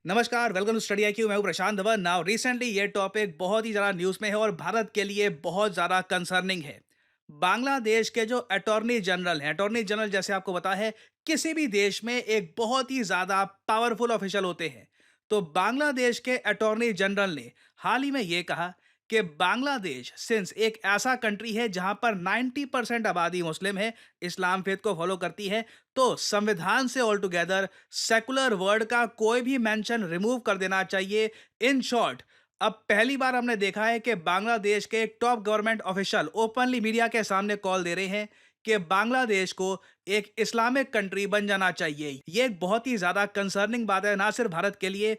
नमस्कार, welcome to study IQ. मैं हूं प्रशांत धवन। नाउ रिसेंटली ये टॉपिक बहुत ही ज़्यादा न्यूज़ में है और भारत के लिए बहुत ज़्यादा कंसर्निंग है। बांग्लादेश के जो अटॉर्नी जनरल हैं, अटॉर्नी जनरल जैसे आपको पता है, किसी भी देश में एक बहुत ही ज़्यादा पावरफुल ऑफिशियल होते हैं। तो बांग्लादेश के अटॉर्नी जनरल ने हाल ही में ये कहा कि बांग्लादेश सिंस एक ऐसा कंट्री है जहां पर 90% आबादी मुस्लिम है, इस्लाम फेथ को फॉलो करती है, तो संविधान से ऑल टुगेदर सेकुलर वर्ड का कोई भी मेंशन रिमूव कर देना चाहिए। इन शॉर्ट, अब पहली बार हमने देखा है कि बांग्लादेश के एक top government official openly media के सामने कॉल दे रहे हैं कि बांग्लादेश को एक इस्लामिक कंट्री बन जाना चाहिए। ये एक बहुत ही ज्यादा कंसर्निंग बात है, ना सिर्फ भारत के लिए,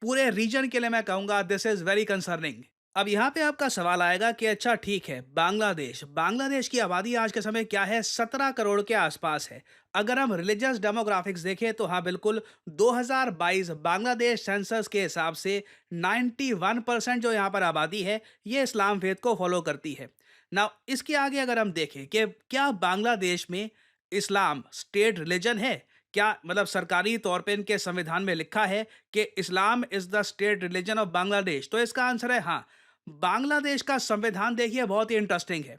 पूरे रीजन के लिए मैं कहूंगा दिस इज वेरी कंसर्निंग। अब यहाँ पे आपका सवाल आएगा कि अच्छा ठीक है, बांग्लादेश बांग्लादेश की आबादी आज के समय क्या है, 17 करोड़ के आसपास है। अगर हम रिलीजियस डेमोग्राफिक्स देखें तो हाँ बिल्कुल, 2022 बांग्लादेश सेंसस के हिसाब से 91% जो यहाँ पर आबादी है ये इस्लाम फेथ को फॉलो करती है। ना इसके आगे अगर हम देखें कि क्या बांग्लादेश में इस्लाम स्टेट रिलीजन है, क्या मतलब सरकारी तौर पे इनके संविधान में लिखा है कि Islam is the state religion of Bangladesh, तो इसका आंसर है हाँ। बांग्लादेश का संविधान देखिए बहुत ही इंटरेस्टिंग है।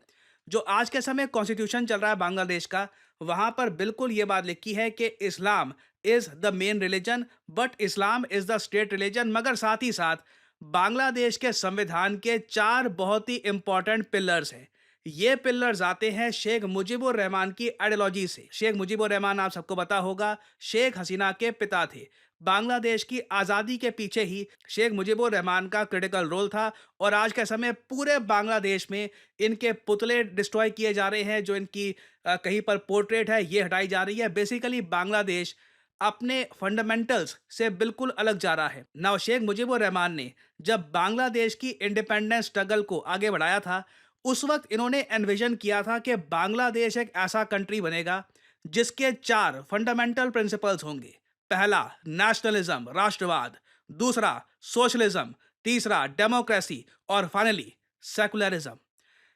जो आज के समय कॉन्स्टिट्यूशन चल रहा है बांग्लादेश का, वहां पर बिल्कुल ये बात लिखी है कि Islam is the main religion, but Islam is the state religion. मगर साथ ही साथ बांग्लादेश के संविधान के चार बहुत ही इंपॉर्टेंट पिलर्स हैं। ये पिलर्स आते हैं शेख मुजीबुर रहमान की आइडियोलॉजी से। शेख मुजीबुर रहमान आप सबको पता होगा, शेख हसीना के पिता थे। बांग्लादेश की आज़ादी के पीछे ही शेख मुजीबुर रहमान का क्रिटिकल रोल था। और आज के समय पूरे बांग्लादेश में इनके पुतले डिस्ट्रॉय किए जा रहे हैं, जो इनकी कहीं पर पोर्ट्रेट है ये हटाई जा रही है। बेसिकली बांग्लादेश अपने फंडामेंटल्स से बिल्कुल अलग जा रहा है। ना शेख मुजीबुर रहमान ने जब बांग्लादेश की इंडिपेंडेंस स्ट्रगल को आगे बढ़ाया था, उस वक्त इन्होंने एनविजन किया था कि बांग्लादेश एक ऐसा कंट्री बनेगा जिसके चार फंडामेंटल प्रिंसिपल्स होंगे। पहला नेशनलिज्म, राष्ट्रवाद। दूसरा सोशलिज्म। तीसरा डेमोक्रेसी। और फाइनली सेकुलरिज्म।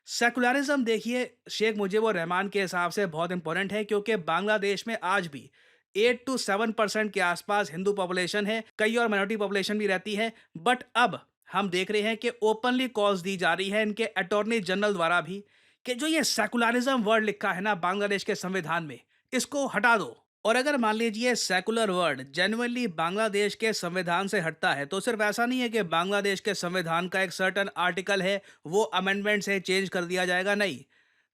सेकुलरिज्म देखिए शेख मुजीबुर रहमान के हिसाब से बहुत इंपॉर्टेंट है, क्योंकि बांग्लादेश में आज भी 8 to 7% के आसपास हिंदू पॉपुलेशन है, कई और माइनॉरिटी पॉपुलेशन भी रहती है। बट अब हम देख रहे हैं कि ओपनली कॉल्स दी जा रही है इनके अटॉर्नी जनरल द्वारा भी कि जो ये सेकुलरिज्म वर्ड लिखा है ना बांग्लादेश के संविधान में, इसको हटा दो। और अगर मान लीजिए सेकुलर वर्ड जेन्युइनली बांग्लादेश के संविधान से हटता है, तो सिर्फ ऐसा नहीं है कि बांग्लादेश के संविधान का एक सर्टन आर्टिकल है वो अमेंडमेंट से चेंज कर दिया जाएगा, नहीं।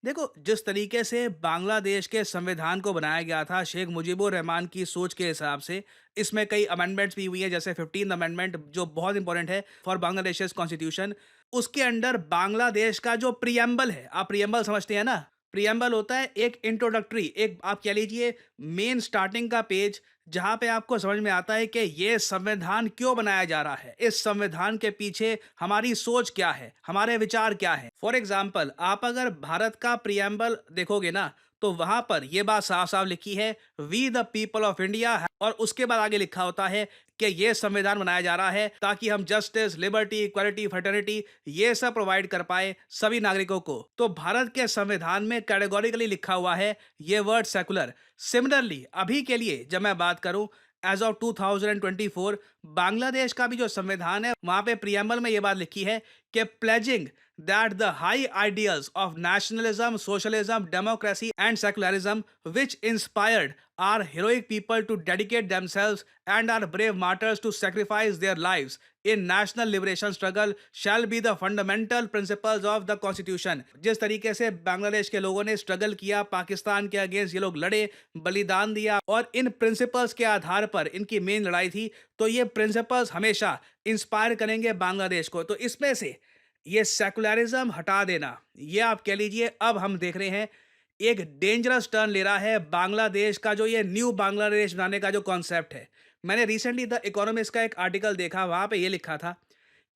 देखो, जिस तरीके से बांग्लादेश के संविधान को बनाया गया था शेख मुजीबुर रहमान की सोच के हिसाब से, इसमें कई अमेंडमेंट्स भी हुई है, जैसे 15 अमेंडमेंट जो बहुत इंपॉर्टेंट है फॉर बांग्लादेश कॉन्स्टिट्यूशन। उसके अंदर बांग्लादेश का जो प्रियम्बल है, आप प्रियम्बल समझते हैं ना, प्रियम्बल होता है एक इंट्रोडक्टरी, एक आप कह लीजिए मेन स्टार्टिंग का पेज, जहां पे आपको समझ में आता है कि ये संविधान क्यों बनाया जा रहा है, इस संविधान के पीछे हमारी सोच क्या है, हमारे विचार क्या है। फॉर एग्जाम्पल, आप अगर भारत का प्रियम्बल देखोगे ना, तो वहां पर यह बात साफ साफ लिखी है, we the people of India. और उसके बाद आगे लिखा होता है कि यह संविधान बनाया जा रहा है ताकि हम जस्टिस, लिबर्टी, इक्वालिटी, फ्रेटर्निटी ये सब प्रोवाइड कर पाए सभी नागरिकों को। तो भारत के संविधान में कैटेगोरिकली लिखा हुआ है ये वर्ड सेकुलर। सिमिलरली अभी के लिए जब मैं बात करूं, एज ऑफ 2024 बांग्लादेश का भी जो संविधान है वहां पे प्रियम्बल में ये बात लिखी है कि pledging that the high ideals of nationalism, socialism, democracy and secularism which inspired our heroic people to dedicate themselves and our brave martyrs to sacrifice their lives in national liberation struggle shall be the fundamental principles of the constitution। जिस तरीके से बांग्लादेश के लोगों ने struggle किया, पाकिस्तान के against ये लोग लड़े, बलिदान दिया, और इन प्रिंसिपल्स के आधार पर इनकी मेन लड़ाई थी, तो ये प्रिंसिपल्स हमेशा इंस्पायर करेंगे बांग्लादेश को। तो इसमें से ये सेकुलरिज्म हटा देना, ये आप कह लीजिए अब हम देख रहे हैं एक डेंजरस टर्न ले रहा है बांग्लादेश का, जो ये न्यू बांग्लादेश बनाने का जो कॉन्सेप्ट है। मैंने रिसेंटली द इकोनॉमिस्ट का एक आर्टिकल देखा, वहां पे ये लिखा था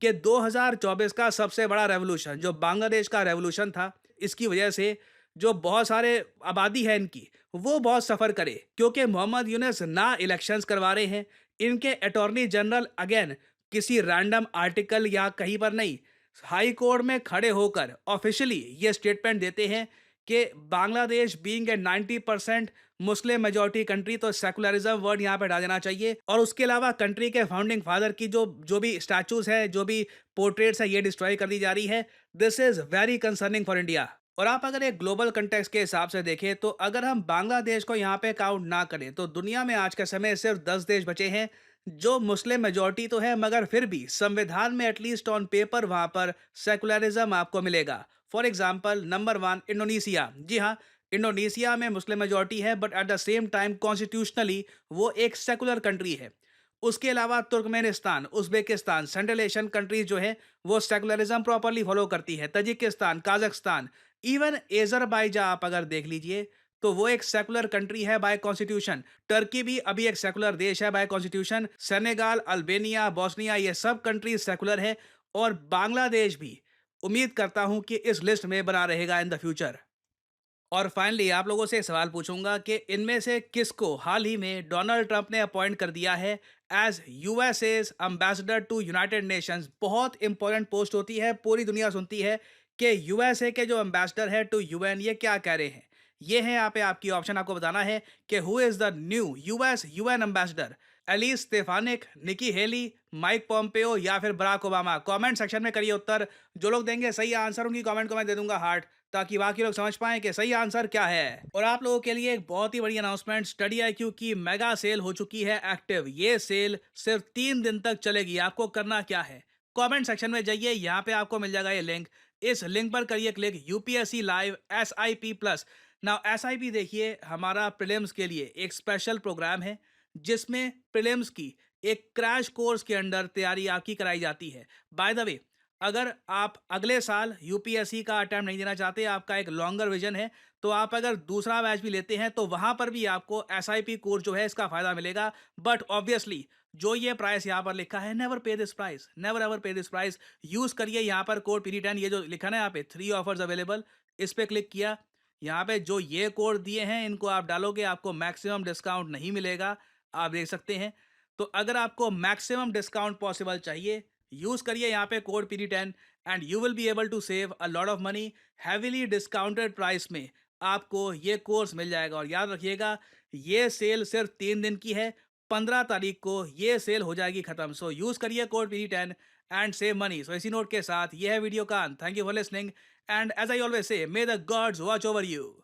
कि 2024 का सबसे बड़ा रेवोल्यूशन जो बांग्लादेश का रेवोल्यूशन था, इसकी वजह से जो बहुत सारे आबादी है इनकी वो बहुत सफ़र करे, क्योंकि मोहम्मद यूनुस ना इलेक्शंस करवा रहे हैं। इनके अटॉर्नी जनरल अगेन किसी रैंडम आर्टिकल या कहीं पर नहीं, हाई कोर्ट में खड़े होकर ऑफिशियली ये स्टेटमेंट देते हैं कि Bangladesh being a 90% Muslim majority country, तो सेकुलरिज्म वर्ड यहाँ पे डाल देना चाहिए। और उसके अलावा कंट्री के फाउंडिंग फादर की जो जो भी स्टैचूज है, जो भी पोर्ट्रेट्स है, ये डिस्ट्रॉय कर दी जा रही है। This is very concerning for India. और आप अगर एक ग्लोबल कंटेक्स्ट के हिसाब से देखें, तो अगर हम बांग्लादेश को यहाँ पे काउंट ना करें, तो दुनिया में आज के समय सिर्फ 10 देश बचे हैं जो मुस्लिम मेजॉरिटी तो है, मगर फिर भी संविधान में एटलीस्ट ऑन पेपर वहां पर सेकुलरिज्म आपको मिलेगा। For example, number 1 Indonesia. जी हाँ, इंडोनेशिया में मुस्लिम मेजॉरिटी है, but at the same time constitutionally वो एक सेकुलर कंट्री है। उसके अलावा Turkmenistan, Uzbekistan, central Asian countries जो है वो सेकुलरिज्म प्रॉपरली फॉलो करती है। तजिकिस्तान, काजाख्स्तान, इवन एजरबाईजान आप अगर देख लीजिए, तो वो एक सेकुलर कंट्री है बाय कॉन्स्टिट्यूशन। टर्की भी अभी एक सेकुलर देश है bye constitution. Senegal, Albania, Bosnia, ये सब कंट्रीज सेकुलर है। और बांग्लादेश भी उम्मीद करता हूं कि इस लिस्ट में बना रहेगा इन द फ्यूचर। और फाइनली आप लोगों से एक सवाल पूछूंगा कि इनमें से किसको हाल ही में डोनाल्ड ट्रंप ने अपॉइंट कर दिया है as US ambassador to United Nations. बहुत इंपॉर्टेंट पोस्ट होती है, पूरी दुनिया सुनती है कि यूएसए के जो एम्बेसडर है टू यूएन, ये क्या कह रहे हैं। ये है यहाँ पे आपकी ऑप्शन, आपको बताना है कि who is the new US UN ambassador. Elise Stefanik, Nikki Haley, Mike Pompeo या फिर बराक ओबामा। कमेंट सेक्शन में करिए उत्तर। जो लोग देंगे सही आंसर, उनकी कमेंट को मैं दे दूंगा हार्ट, ताकि बाकी लोग समझ पाएं कि सही आंसर क्या है। और आप लोगों के लिए एक बहुत ही बड़ी अनाउंसमेंट, स्टडी आईक्यू की मेगा सेल हो चुकी है एक्टिव। ये सेल सिर्फ 3 दिन तक चलेगी। आपको करना क्या है, कमेंट सेक्शन में जाइए, यहाँ पे आपको मिल जाएगा ये लिंक। इस लिंक पर करिए click, UPSC live SIP plus. Now SIP देखिए, हमारा प्रीलिम्स के लिए एक स्पेशल प्रोग्राम है जिसमें प्रीलिम्स की एक क्रैश कोर्स के अंडर तैयारी आपकी कराई जाती है। बाय द वे, अगर आप अगले साल यूपीएससी का अटेम्प्ट नहीं देना चाहते, आपका एक लॉन्गर विजन है, तो आप अगर दूसरा बैच भी लेते हैं तो वहां पर भी आपको SIP कोर्स जो है इसका फायदा मिलेगा। बट ऑब्वियसली जो ये प्राइस यहाँ पर लिखा है, नेवर पे दिस प्राइस, नेवर एवर पे दिस प्राइस। यूज करिए यहाँ पर कोड PD10, ये जो लिखा है ना यहाँ पे 3 ऑफर्स अवेलेबल, इस पे क्लिक किया। यहाँ पे जो ये कोड दिए हैं इनको आप डालोगे, आपको मैक्सिमम डिस्काउंट नहीं मिलेगा, आप देख सकते हैं। तो अगर आपको मैक्सिमम डिस्काउंट पॉसिबल चाहिए, यूज करिए यहाँ पे code PD10 and you will be able to save a lot of money. Heavily discounted price में आपको ये कोर्स मिल जाएगा। और याद रखिएगा, ये सेल सिर्फ 3 दिन की है, 15 तारीख को ये सेल हो जाएगी खत्म। सो यूज करिए code PD10 and save money. So इसी नोट के साथ ये है वीडियो का अंत। Thank you for listening and as I always say, may the gods watch over you.